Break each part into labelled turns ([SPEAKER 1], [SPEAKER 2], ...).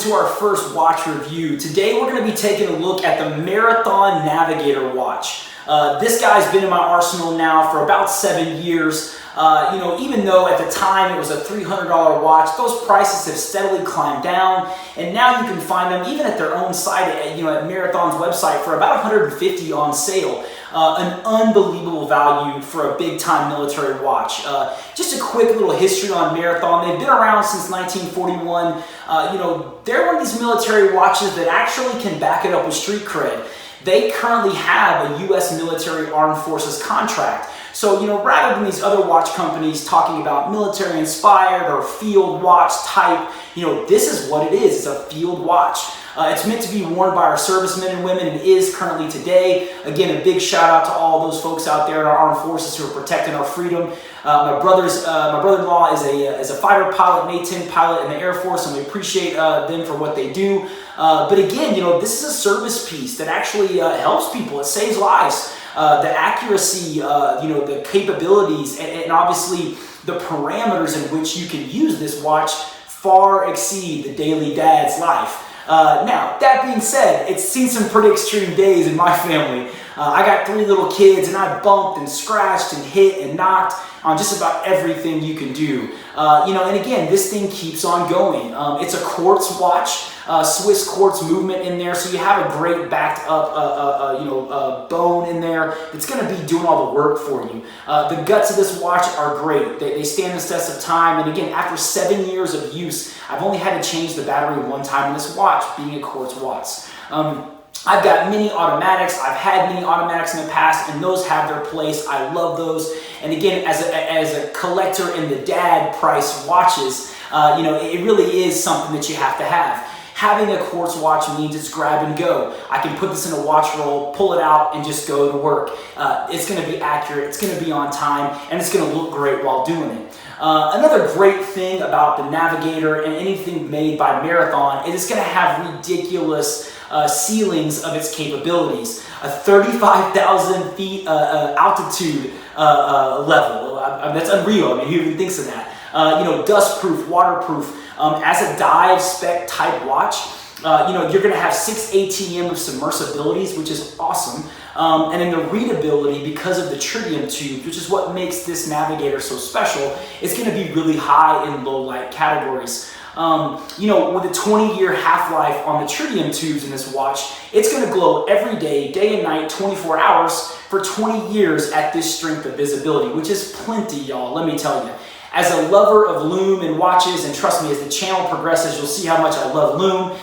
[SPEAKER 1] to our first watch review. Today we're going to be taking a look at the Marathon Navigator watch. This guy's been in my arsenal now for about 7 years. Even though at the time it was a $300 watch, those prices have steadily climbed down, and now you can find them even at their own site, at Marathon's website, for about $150 on sale. An unbelievable value for a big-time military watch. Just a quick little history on Marathon. They've been around since 1941. They're one of these military watches that actually can back it up with street cred. They currently have a U.S. military armed forces contract. So, rather than these other watch companies talking about military-inspired or field watch type, this is what it is. It's a field watch. It's meant to be worn by our servicemen and women, and is currently today. Again, a big shout out to all those folks out there in our armed forces who are protecting our freedom. My brother-in-law is a fighter pilot, an A-10 pilot in the Air Force, and we appreciate them for what they do. But again, this is a service piece that actually helps people. It saves lives. The accuracy, the capabilities, and obviously the parameters in which you can use this watch far exceed the daily dad's life. Now, that being said, it's seen some pretty extreme days in my family. I got 3 little kids, and I bumped and scratched and hit and knocked on just about everything you can do. And again, this thing keeps on going. It's a quartz watch, Swiss quartz movement in there, so you have a great backed up, bone in there that's going to be doing all the work for you. The guts of this watch are great. They stand the test of time, and again, after 7 years of use, I've only had to change the battery one time in this watch, being a quartz watch. I've got mini automatics. I've had mini automatics in the past, and those have their place. I love those. And again, as a collector in the dad price watches, it really is something that you have to have. Having a quartz watch means it's grab and go. I can put this in a watch roll, pull it out, and just go to work. It's going to be accurate, it's going to be on time, and it's going to look great while doing it. Another great thing about the Navigator and anything made by Marathon is it's going to have ridiculous ceilings of its capabilities. A 35,000 feet altitude level. That's unreal. Who even thinks of that? Dust-proof, waterproof. As a dive spec type watch, you're going to have 6 ATM of submersibilities, which is awesome. And then the readability, because of the tritium tubes, which is what makes this Navigator so special, it's going to be really high in low light categories. With a 20-year half-life on the tritium tubes in this watch, it's going to glow every day and night, 24 hours for 20 years at this strength of visibility, which is plenty, y'all, let me tell you. As a lover of lume and watches, and trust me, as the channel progresses, you'll see how much I love lume,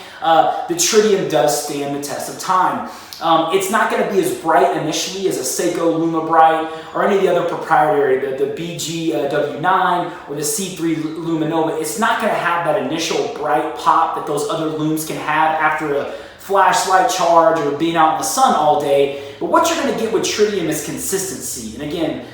[SPEAKER 1] the tritium does stand the test of time. It's not going to be as bright initially as a Seiko Luma Bright or any of the other proprietary, the BG-W9 or the C3 Luminova. It's not going to have that initial bright pop that those other looms can have after a flashlight charge or being out in the sun all day. But what you're going to get with tritium is consistency. And again,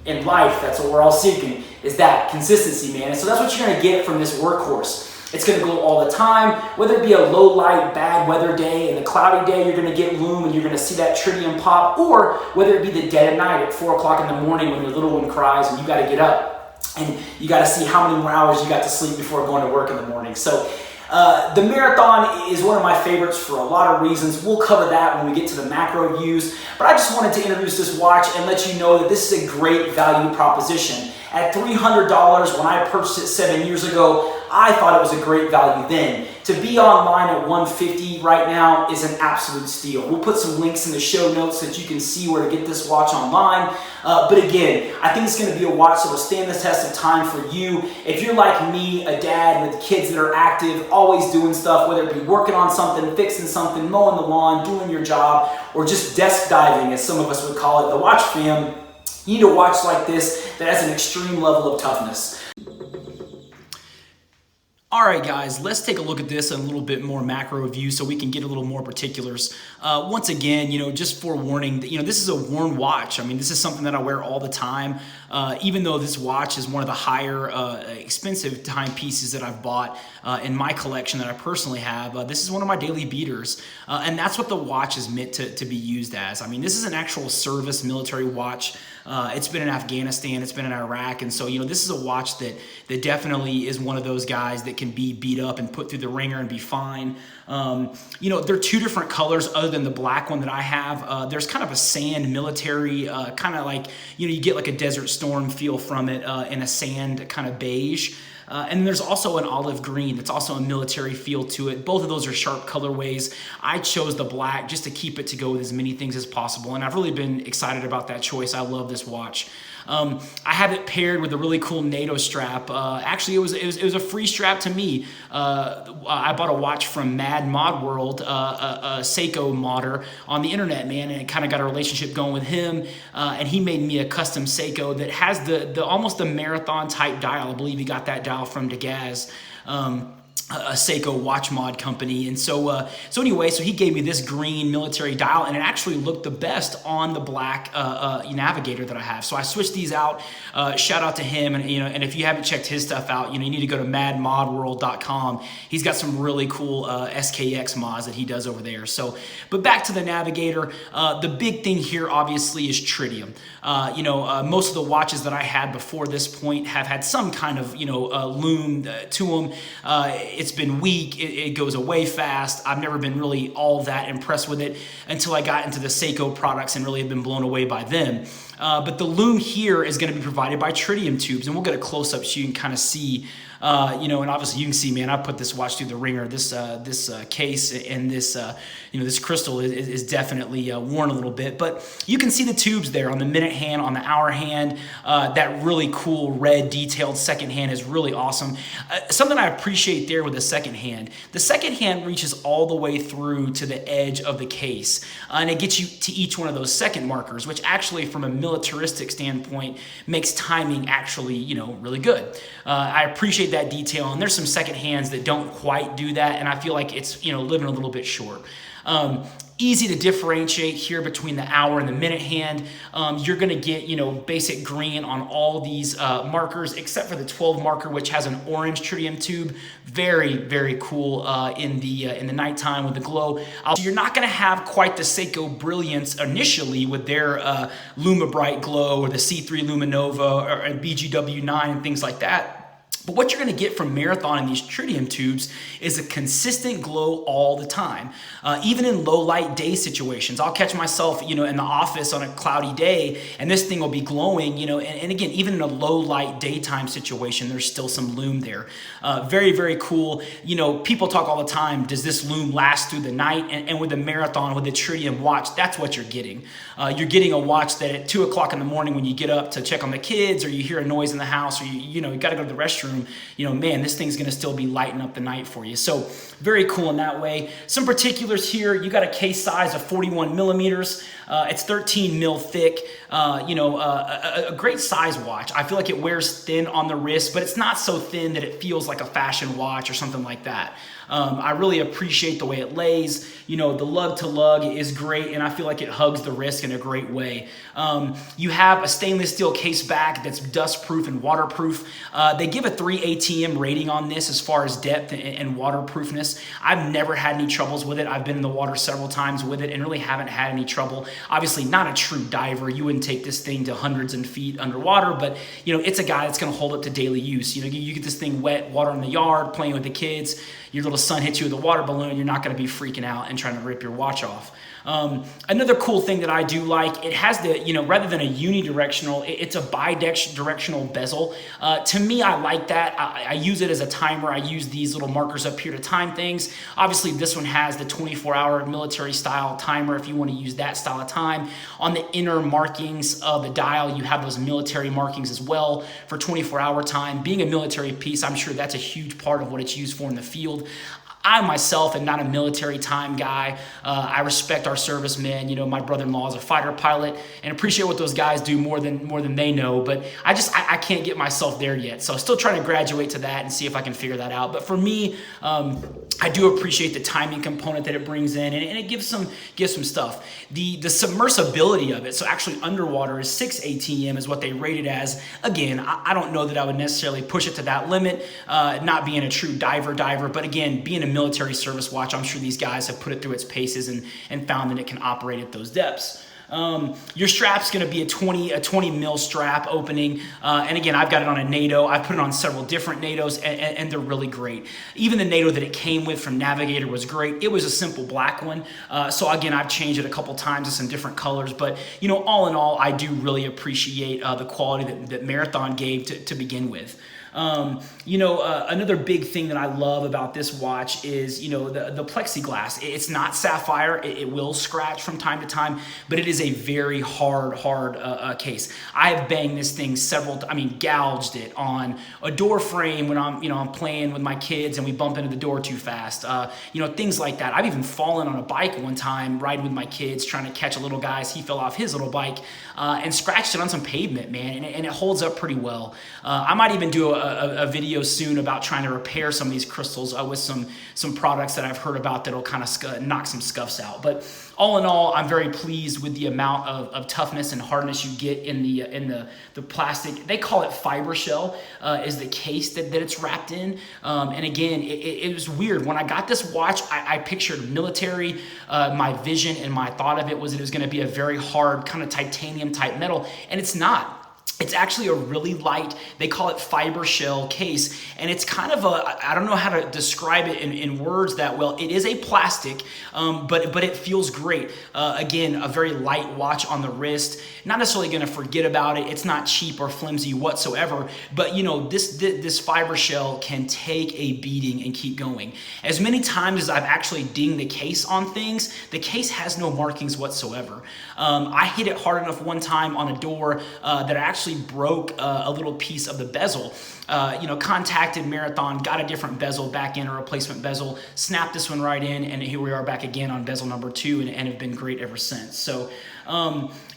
[SPEAKER 1] in life, that's what we're all seeking, is that consistency, man. And so that's what you're going to get from this workhorse. It's going to glow all the time, whether it be a low light, bad weather day, and a cloudy day, you're going to get lume and you're going to see that tritium pop, or whether it be the dead of night at 4 o'clock in the morning when your little one cries and you got to get up and you got to see how many more hours you got to sleep before going to work in the morning. So the Marathon is one of my favorites for a lot of reasons. We'll cover that when we get to the macro views, but I just wanted to introduce this watch and let you know that this is a great value proposition. At $300 when I purchased it 7 years ago, I thought it was a great value then. To be online at $150 right now is an absolute steal. We'll put some links in the show notes so that you can see where to get this watch online. But again, I think it's going to be a watch that will stand the test of time for you. If you're like me, a dad with kids that are active, always doing stuff, whether it be working on something, fixing something, mowing the lawn, doing your job, or just desk diving, as some of us would call it, the watch fam, you need a watch like this that has an extreme level of toughness. All right, guys, let's take a look at this in a little bit more macro view so we can get a little more particulars. Once again, just forewarning that, this is a worn watch. This is something that I wear all the time. Even though this watch is one of the higher expensive timepieces that I've bought in my collection that I personally have, this is one of my daily beaters. And that's what the watch is meant to be used as. This is an actual service military watch. It's been in Afghanistan, it's been in Iraq, and so this is a watch that definitely is one of those guys that can be beat up and put through the ringer and be fine. You know, they're two different colors other than the black one that I have. There's kind of a sand military, kind of like, you know, you get like a Desert Storm feel from it in a sand kind of beige. And there's also an olive green that's also a military feel to it. Both of those are sharp colorways. I chose the black just to keep it to go with as many things as possible, and I've really been excited about that choice. I love this watch. I have it paired with a really cool NATO strap. Actually, it was a free strap to me. I bought a watch from Mad Mod World, a Seiko modder on the internet, man, and it kind of got a relationship going with him. And he made me a custom Seiko that has the almost the Marathon type dial. I believe he got that dial from Degaz. A Seiko watch mod company. And so anyway, so he gave me this green military dial, and it actually looked the best on the black Navigator that I have. So I switched these out. Shout out to him. And, you know, and if you haven't checked his stuff out, you know, you need to go to madmodworld.com. He's got some really cool SKX mods that he does over there. So, but back to the Navigator, the big thing here obviously is tritium. You know, most of the watches that I had before this point have had some kind of, you know, lume to them. It's been weak, it goes away fast. I've never been really all that impressed with it until I got into the Seiko products and really have been blown away by them. But the lume here is going to be provided by tritium tubes, and we'll get a close-up so you can kind of see, you know, and obviously you can see, man, I put this watch through the ringer. This case and this, you know, this crystal is definitely worn a little bit, but you can see the tubes there on the minute hand, on the hour hand. That really cool red detailed second hand is really awesome. Something I appreciate there with the second hand reaches all the way through to the edge of the case, and it gets you to each one of those second markers, which actually from a militaristic standpoint makes timing actually, you know, really good. I appreciate that detail, and there's some second hands that don't quite do that, and I feel like it's, you know, living a little bit short. Easy to differentiate here between the hour and the minute hand. You're going to get, you know, basic green on all these markers except for the 12 marker, which has an orange tritium tube. Very, very cool in the nighttime with the glow. So you're not going to have quite the Seiko brilliance initially with their Luma Bright Glow or the C3 Luminova or BGW9 and things like that. But what you're going to get from Marathon in these tritium tubes is a consistent glow all the time. Even in low light day situations, I'll catch myself, you know, in the office on a cloudy day, and this thing will be glowing, you know, and again, even in a low light daytime situation, there's still some lume there. Very, very cool. You know, people talk all the time, does this lume last through the night? And with the Marathon, with the tritium watch, that's what you're getting. You're getting a watch that at 2 o'clock in the morning when you get up to check on the kids, or you hear a noise in the house, or you know, you got to go to the restroom, you know, man, this thing's going to still be lighting up the night for you. So very cool in that way. Some particulars here, you got a case size of 41 millimeters. It's 13 mil thick, you know, a great size watch. I feel like it wears thin on the wrist, but it's not so thin that it feels like a fashion watch or something like that. I really appreciate the way it lays. You know, the lug to lug is great, and I feel like it hugs the wrist in a great way. You have a stainless steel case back that's dust proof and waterproof. They give a 3 ATM rating on this as far as depth and waterproofness. I've never had any troubles with it. I've been in the water several times with it and really haven't had any trouble. Obviously not a true diver. You wouldn't take this thing to hundreds of feet underwater, but you know, it's a guy that's going to hold up to daily use. You know, you get this thing wet, water in the yard, playing with the kids, your little son hits you with a water balloon, you're not going to be freaking out and trying to rip your watch off. Another cool thing that I do like, it has the, you know, rather than a unidirectional, it's a bidirectional bezel. To me, I like that. I use it as a timer. I use these little markers up here to time things. Obviously, this one has the 24-hour military style timer if you want to use that style of time. On the inner markings of the dial, you have those military markings as well for 24-hour time. Being a military piece, I'm sure that's a huge part of what it's used for in the field. I myself am not a military time guy. I respect our servicemen. You know, my brother-in-law is a fighter pilot and appreciate what those guys do more than they know. But I can't get myself there yet. So I'm still trying to graduate to that and see if I can figure that out. But for me, I do appreciate the timing component that it brings in, and it gives some stuff. The submersibility of it, so actually underwater is 6 ATM is what they rate it as. Again, I don't know that I would necessarily push it to that limit, not being a true diver, but again, being a military service watch, I'm sure these guys have put it through its paces and found that it can operate at those depths. Your strap's going to be a 20 mil strap opening. And again, I've got it on a NATO. I've put it on several different NATOs, and they're really great. Even the NATO that it came with from Navigator was great. It was a simple black one. So again, I've changed it a couple times to some different colors. But, you know, all in all, I do really appreciate the quality that Marathon gave to begin with. You know, another big thing that I love about this watch is, you know, the plexiglass. It's not sapphire. It will scratch from time to time, but it is a very hard case. I have banged this thing gouged it on a door frame when I'm playing with my kids and we bump into the door too fast. You know, things like that. I've even fallen on a bike one time, riding with my kids, trying to catch a little guy as he fell off his little bike, and scratched it on some pavement, man, and it holds up pretty well. I might even do a video soon about trying to repair some of these crystals with some products that I've heard about that'll kind of knock some scuffs out. But all in all, I'm very pleased with the amount of toughness and hardness you get in the plastic. They call it fiber shell, is the case that it's wrapped in. And again, it was weird. When I got this watch, I pictured military. My vision and my thought of it was that it was going to be a very hard kind of titanium type metal, and it's not. It's actually a really light, they call it fiber shell case, and it's kind of I don't know how to describe it in words that well. It is a plastic, but it feels great. Again, a very light watch on the wrist. Not necessarily going to forget about it. It's not cheap or flimsy whatsoever, but you know, this fiber shell can take a beating and keep going. As many times as I've actually dinged the case on things, the case has no markings whatsoever. I hit it hard enough one time on a door that I actually broke a little piece of the bezel. You know, contacted Marathon, got a different bezel back in, a replacement bezel, snapped this one right in, and here we are back again on bezel number 2, and have been great ever since. So,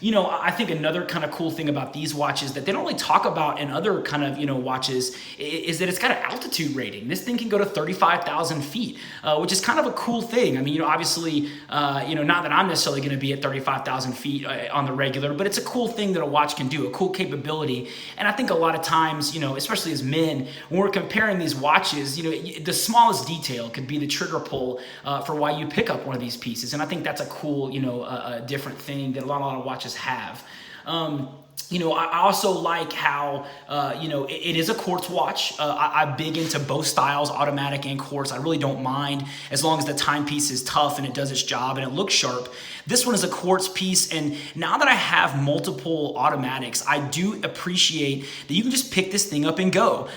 [SPEAKER 1] you know, I think another kind of cool thing about these watches that they don't really talk about in other kind of, you know, watches is that it's got an altitude rating. This thing can go to 35,000 feet, which is kind of a cool thing. I mean, you know, obviously, you know, not that I'm necessarily going to be at 35,000 feet on the regular, but it's a cool thing that a watch can do, a cool capability. And I think a lot of times, you know, especially as men, when we're comparing these watches, you know, the smallest detail could be the trigger pull for why you pick up one of these pieces. And I think that's a cool, you know, a different thing that a lot of watches have. You know, I also like how, you know, it is a quartz watch. I'm big into both styles, automatic and quartz. I really don't mind as long as the timepiece is tough and it does its job and it looks sharp. This one is a quartz piece, and now that I have multiple automatics, I do appreciate that you can just pick this thing up and go.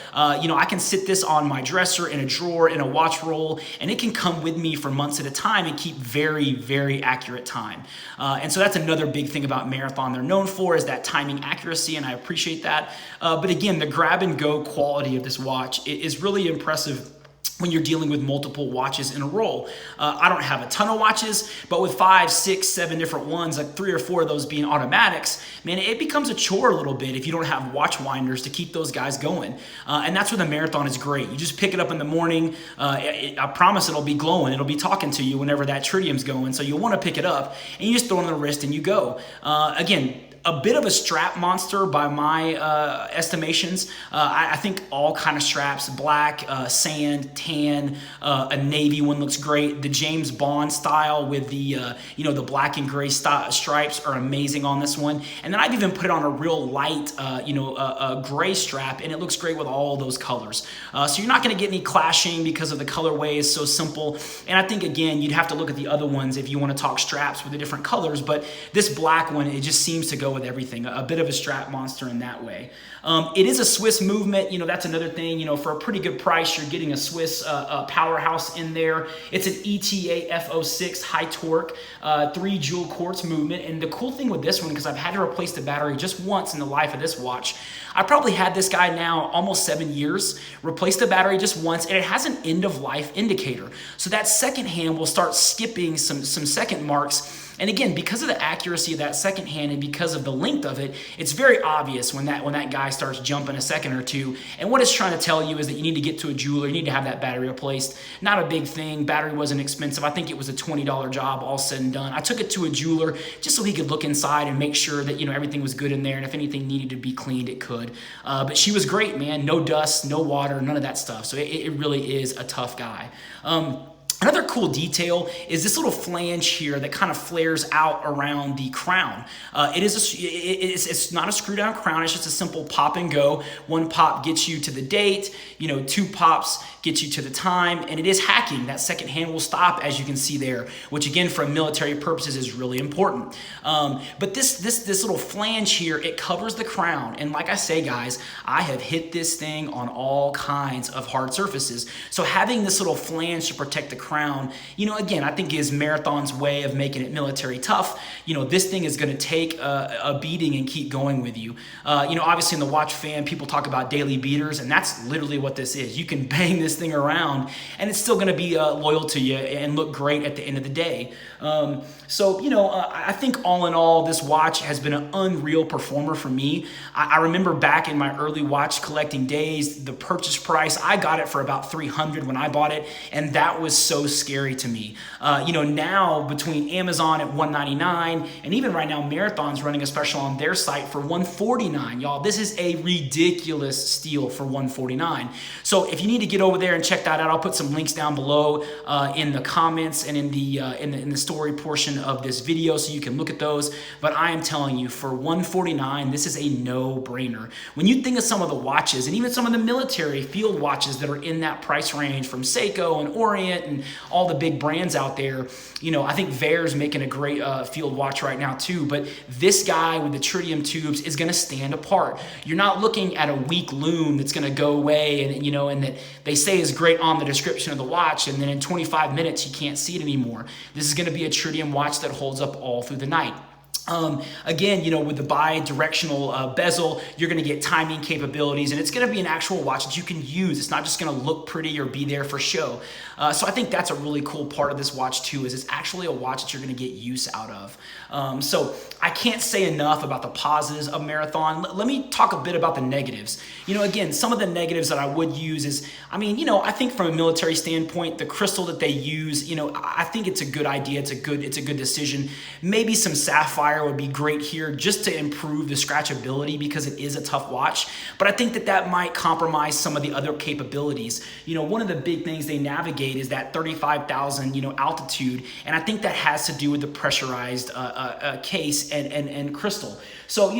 [SPEAKER 1] You know, I can sit this on my dresser, in a drawer, in a watch roll, and it can come with me for months at a time and keep very, very accurate time. And so that's another big thing about Marathon they're known for, is that timing accuracy, and I appreciate that. But again, the grab and go quality of this watch is really impressive when you're dealing with multiple watches in a roll. I don't have a ton of watches, but with 5, 6, 7 different ones, like 3 or 4 of those being automatics, man, it becomes a chore a little bit if you don't have watch winders to keep those guys going. And that's where the Marathon is great. You just pick it up in the morning. I promise it'll be glowing. It'll be talking to you whenever that tritium's going. So you'll want to pick it up, and you just throw it on the wrist and you go. Again, a bit of a strap monster by my estimations. I think all kind of straps, black, sand, tan, a navy one looks great. The James Bond style with the you know, the black and gray stripes are amazing on this one. And then I've even put it on a real light you know, a gray strap, and it looks great with all those colors. So you're not going to get any clashing because of the colorway is so simple. And I think, again, you'd have to look at the other ones if you want to talk straps with the different colors, but this black one, it just seems to go with everything. A bit of a strap monster in that way. It is a Swiss movement. You know, that's another thing. You know, for a pretty good price, you're getting a Swiss powerhouse in there. It's an ETA F06 high torque 3 jewel quartz movement. And the cool thing with this one, because I've had to replace the battery just once in the life of this watch, I probably had this guy now almost 7 years, replaced the battery just once, and it has an end of life indicator. So that second hand will start skipping some second marks. And again, because of the accuracy of that second hand and because of the length of it, it's very obvious when that guy starts jumping a second or two. And what it's trying to tell you is that you need to get to a jeweler, you need to have that battery replaced. Not a big thing. Battery wasn't expensive. I think it was a $20 job, all said and done. I took it to a jeweler just so he could look inside and make sure that, you know, everything was good in there, and if anything needed to be cleaned, it could. But she was great, man. No dust, no water, none of that stuff. So it really is a tough guy. Another cool detail is this little flange here that kind of flares out around the crown. It's not a screw down crown, it's just a simple pop and go. One pop gets you to the date, two pops get you to the time, and it is hacking. That second hand will stop, as you can see there, which again for military purposes is really important. But this little flange here, it covers the crown, and like I say, guys, I have hit this thing on all kinds of hard surfaces. So having this little flange to protect the crown, again, I think is Marathon's way of making it military tough. This thing is going to take a beating and keep going with you. Obviously in the watch fan, people talk about daily beaters, and that's literally what this is. You can bang this thing around and it's still going to be loyal to you and look great at the end of the day. I think all in all, this watch has been an unreal performer for me. I remember back in my early watch collecting days, the purchase price, I got it for about $300 when I bought it, and that was so scary to me. Now between Amazon at $199 and even right now Marathon's running a special on their site for $149. Y'all, this is a ridiculous steal for $149. So if you need to get over there and check that out, I'll put some links down below in the comments and in the story portion of this video so you can look at those. But I am telling you, for $149, this is a no-brainer. When you think of some of the watches and even some of the military field watches that are in that price range from Seiko and Orient and all the big brands out there, I think Vare's making a great field watch right now too, but this guy with the tritium tubes is going to stand apart. You're not looking at a weak lume that's going to go away and that they say is great on the description of the watch, and then in 25 minutes you can't see it anymore. This is going to be a tritium watch that holds up all through the night. Again, with the bi-directional bezel, you're going to get timing capabilities, and it's going to be an actual watch that you can use. It's not just going to look pretty or be there for show. So I think that's a really cool part of this watch too, is it's actually a watch that you're going to get use out of. So I can't say enough about the positives of Marathon. Let me talk a bit about the negatives. Again, some of the negatives that I would use is, I think from a military standpoint, the crystal that they use, I think it's a good idea. It's a good decision. Maybe some sapphire would be great here just to improve the scratchability because it is a tough watch. But I think that might compromise some of the other capabilities. One of the big things they navigate is that 35,000 altitude, and I think that has to do with the pressurized case and crystal. So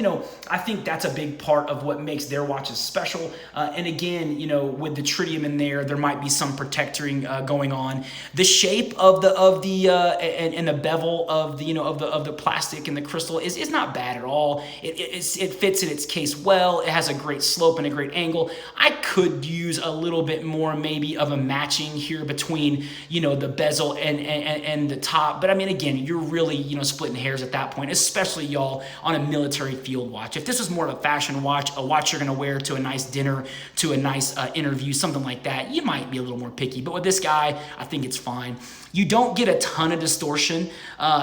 [SPEAKER 1] I think that's a big part of what makes their watches special. And again, with the tritium in there might be some protecting going on. The shape of the bevel of the plastic and the crystal is not bad at all. It fits in its case well. It has a great slope and a great angle. I could use a little bit more maybe of a matching here between the bezel and the top. But again, you're really splitting hairs at that point, especially y'all on a military field watch. If this was more of a fashion watch, a watch you're going to wear to a nice dinner, to a nice interview, something like that, you might be a little more picky. But with this guy, I think it's fine. You don't get a ton of distortion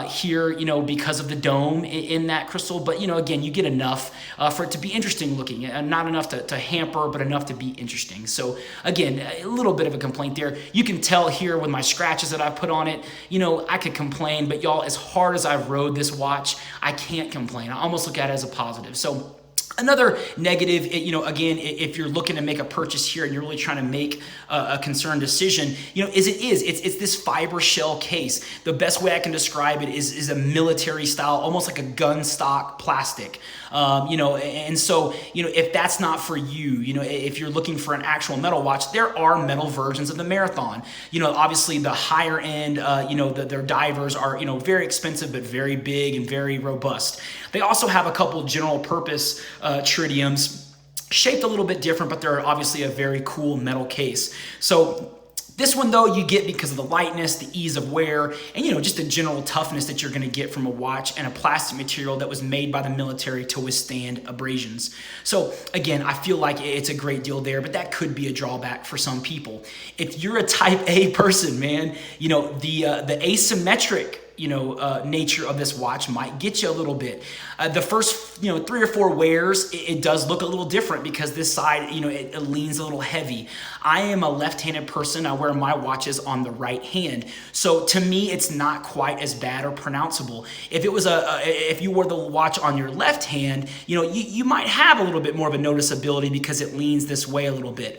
[SPEAKER 1] here, because of the dome in that crystal. But, again, you get enough for it to be interesting looking. Not enough to hamper, but enough to be interesting. So, again, a little bit of a complaint there. You can tell here with my scratches that I put on it, I could complain. But, y'all, as hard as I've rode this watch, I can't complain. I almost look at it as a positive. So, another negative, again, if you're looking to make a purchase here and you're really trying to make a concerned decision, it's this fiber shell case. The best way I can describe it is a military style, almost like a gun stock plastic. And so, if that's not for you, if you're looking for an actual metal watch, there are metal versions of the Marathon. Obviously the higher end, their divers are, very expensive, but very big and very robust. They also have a couple general purpose tritiums, shaped a little bit different, but they're obviously a very cool metal case. So this one, though, you get because of the lightness, the ease of wear, and just the general toughness that you're going to get from a watch and a plastic material that was made by the military to withstand abrasions. So again, I feel like it's a great deal there, but that could be a drawback for some people. If you're a type A person, man, the asymmetric nature of this watch might get you a little bit. The first 3 or 4 wears, it does look a little different because this side, it leans a little heavy. I am a left-handed person. I wear my watches on the right hand, so to me, it's not quite as bad or pronounceable. If it was if you wore the watch on your left hand, you might have a little bit more of a noticeability because it leans this way a little bit.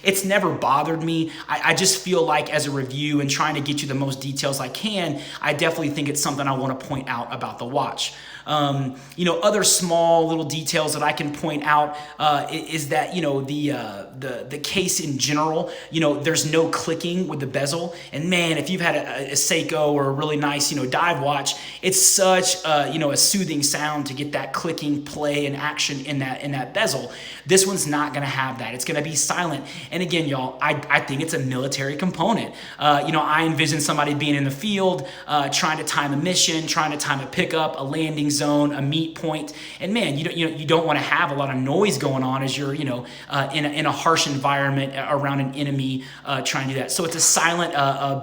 [SPEAKER 1] It's never bothered me. I just feel like as a review and trying to get you the most details I can, I definitely think it's something I want to point out about the watch. Other small little details that I can point out is that the case in general, there's no clicking with the bezel. And man, if you've had a Seiko or a really nice dive watch, it's such a soothing sound to get that clicking play and action in that bezel. This one's not going to have that. It's going to be silent. And again, y'all, I think it's a military component. I envision somebody being in the field, trying to time a mission, trying to time a pickup, a landing zone, a meet point, and man, you don't want to have a lot of noise going on as you're in a harsh environment around an enemy trying to do that. So it's a silent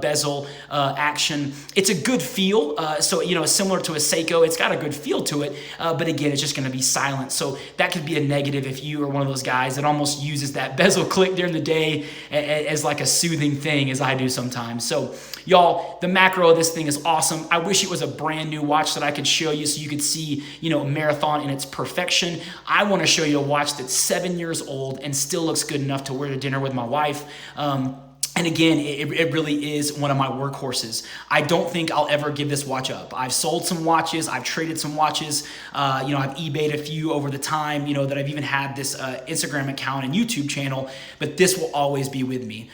[SPEAKER 1] bezel action. It's a good feel. So similar to a Seiko, it's got a good feel to it. But again, it's just going to be silent. So that could be a negative if you are one of those guys that almost uses that bezel click during the day as like a soothing thing, as I do sometimes. So y'all, the macro of this thing is awesome. I wish it was a brand new watch that I could show you so you could see, Marathon in its perfection. I want to show you a watch that's 7 years old and still looks good enough to wear to dinner with my wife. And again, it really is one of my workhorses. I don't think I'll ever give this watch up. I've sold some watches. I've traded some watches. I've eBayed a few over the time, that I've even had this Instagram account and YouTube channel, but this will always be with me.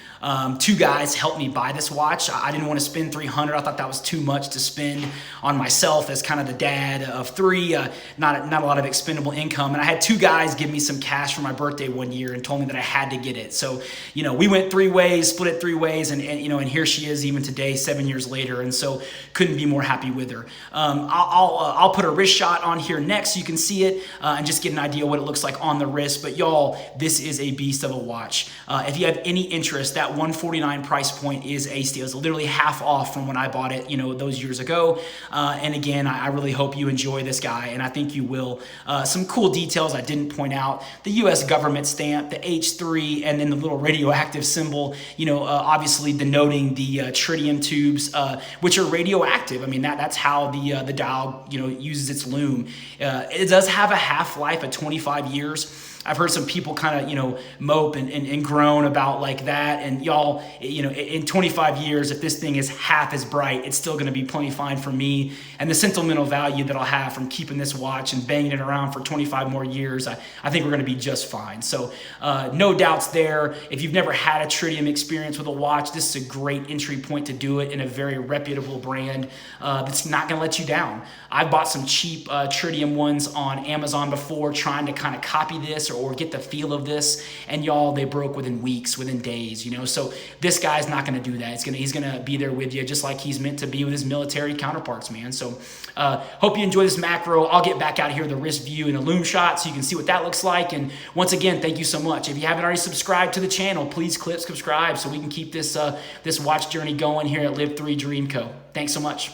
[SPEAKER 1] 2 guys helped me buy this watch. I didn't want to spend $300. I thought that was too much to spend on myself as kind of the dad of 3, not a lot of expendable income. And I had 2 guys give me some cash for my birthday one year and told me that I had to get it. So, we went 3 ways, split it 3 ways, and here she is even today, 7 years later, and so couldn't be more happy with her. I'll put a wrist shot on here next so you can see it and just get an idea what it looks like on the wrist. But y'all, this is a beast of a watch. If you have any interest, that $149 price point is a steal. It's literally half off from when I bought it, those years ago. And again, I really hope you enjoy this guy, and I think you will. Some cool details I didn't point out: the U.S. government stamp, the H3, and then the little radioactive symbol. Obviously denoting the tritium tubes, which are radioactive. I mean, that's how the dial uses its lume. It does have a half-life of 25 years. I've heard some people kind of, mope and groan about like that. And y'all, in 25 years, if this thing is half as bright, it's still going to be plenty fine for me. And the sentimental value that I'll have from keeping this watch and banging it around for 25 more years, I think we're going to be just fine. So no doubts there. If you've never had a tritium experience with a watch, this is a great entry point to do it in a very reputable brand that's not going to let you down. I've bought some cheap tritium ones on Amazon before, trying to kind of copy this or get the feel of this, and y'all, they broke within weeks, within days, so this guy's not going to do that. He's going to be there with you just like he's meant to be with his military counterparts, man. So hope you enjoy this macro. I'll get back out here the wrist view and a lume shot so you can see what that looks like. And once again, thank you so much. If you haven't already subscribed to the channel, please click subscribe so we can keep this this watch journey going here at Live 3 Dream Co. Thanks so much.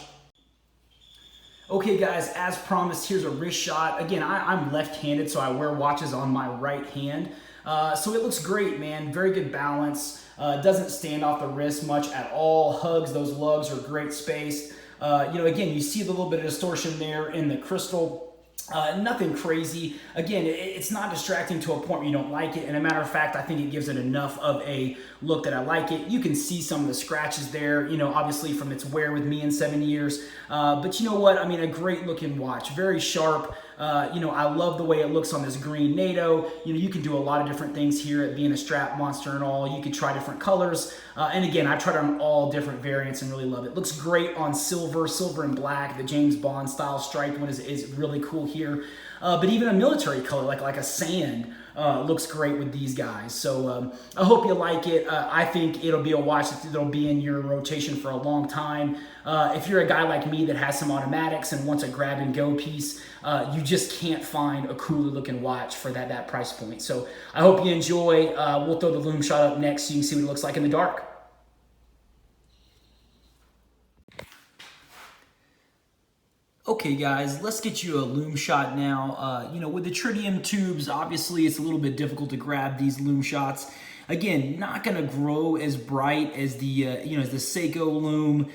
[SPEAKER 1] Okay guys, as promised, here's a wrist shot. Again, I'm left-handed, so I wear watches on my right hand. So it looks great, man. Very good balance. Doesn't stand off the wrist much at all. Hugs, those lugs are great spaced. Again, you see the little bit of distortion there in the crystal. Nothing crazy. Again, it's not distracting to a point where you don't like it. And a matter of fact, I think it gives it enough of a look that I like it. You can see some of the scratches there, obviously from its wear with me in 7 years. But you know what? I mean, a great looking watch, very sharp. I love the way it looks on this green NATO. You can do a lot of different things here at being a strap monster and all. You could try different colors. And again, I've tried on all different variants and really love it. Looks great on silver and black. The James Bond style striped one is really cool here. But even a military color, like a sand, looks great with these guys. So I hope you like it. I think it'll be a watch that'll be in your rotation for a long time. If you're a guy like me that has some automatics and wants a grab and go piece, you just can't find a cooler looking watch for that price point. So I hope you enjoy. We'll throw the lume shot up next so you can see what it looks like in the dark. Okay guys, let's get you a lume shot now. You know, with the tritium tubes, obviously it's a little bit difficult to grab these lume shots. Again, not gonna grow as bright as the as the Seiko lume.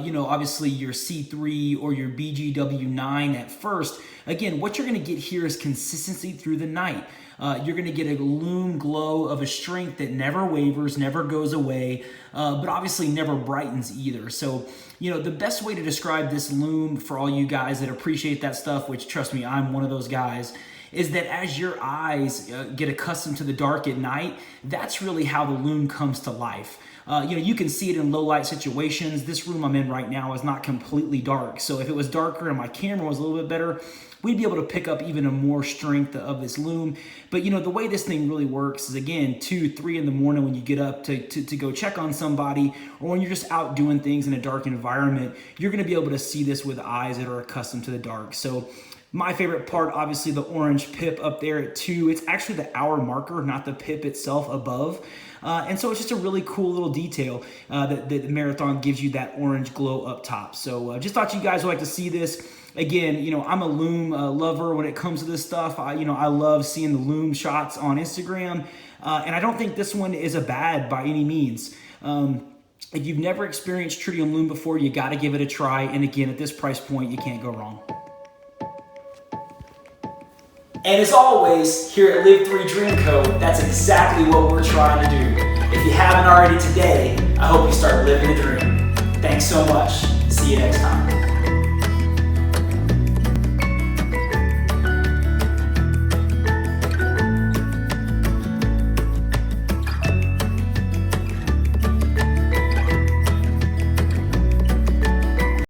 [SPEAKER 1] You know, obviously your C3 or your BGW9 at first. Again, what you're gonna get here is consistency through the night. You're gonna get a lume glow of a strength that never wavers, never goes away, but obviously never brightens either. So, you know, the best way to describe this lume for all you guys that appreciate that stuff, which trust me, I'm one of those guys, is that as your eyes get accustomed to the dark at night, that's really how the lume comes to life. You know, you can see it in low light situations. This room I'm in right now is not completely dark. So if it was darker and my camera was a little bit better, we'd be able to pick up even a more strength of this lume. But you know, the way this thing really works is, again, 2, 3 in the morning when you get up to go check on somebody, or when you're just out doing things in a dark environment, you're gonna be able to see this with eyes that are accustomed to the dark. So my favorite part, obviously the orange pip up there at 2, it's actually the hour marker, not the pip itself above. And so it's just a really cool little detail that the Marathon gives you that orange glow up top. So just thought you guys would like to see this. Again, you know, I'm a lume lover when it comes to this stuff. I love seeing the lume shots on Instagram. And I don't think this one is a bad by any means. If you've never experienced tritium lume before, you got to give it a try. And again, at this price point, you can't go wrong. And as always, here at Live 3 Dream Co., that's exactly what we're trying to do. If you haven't already today, I hope you start living the dream. Thanks so much. See you next time.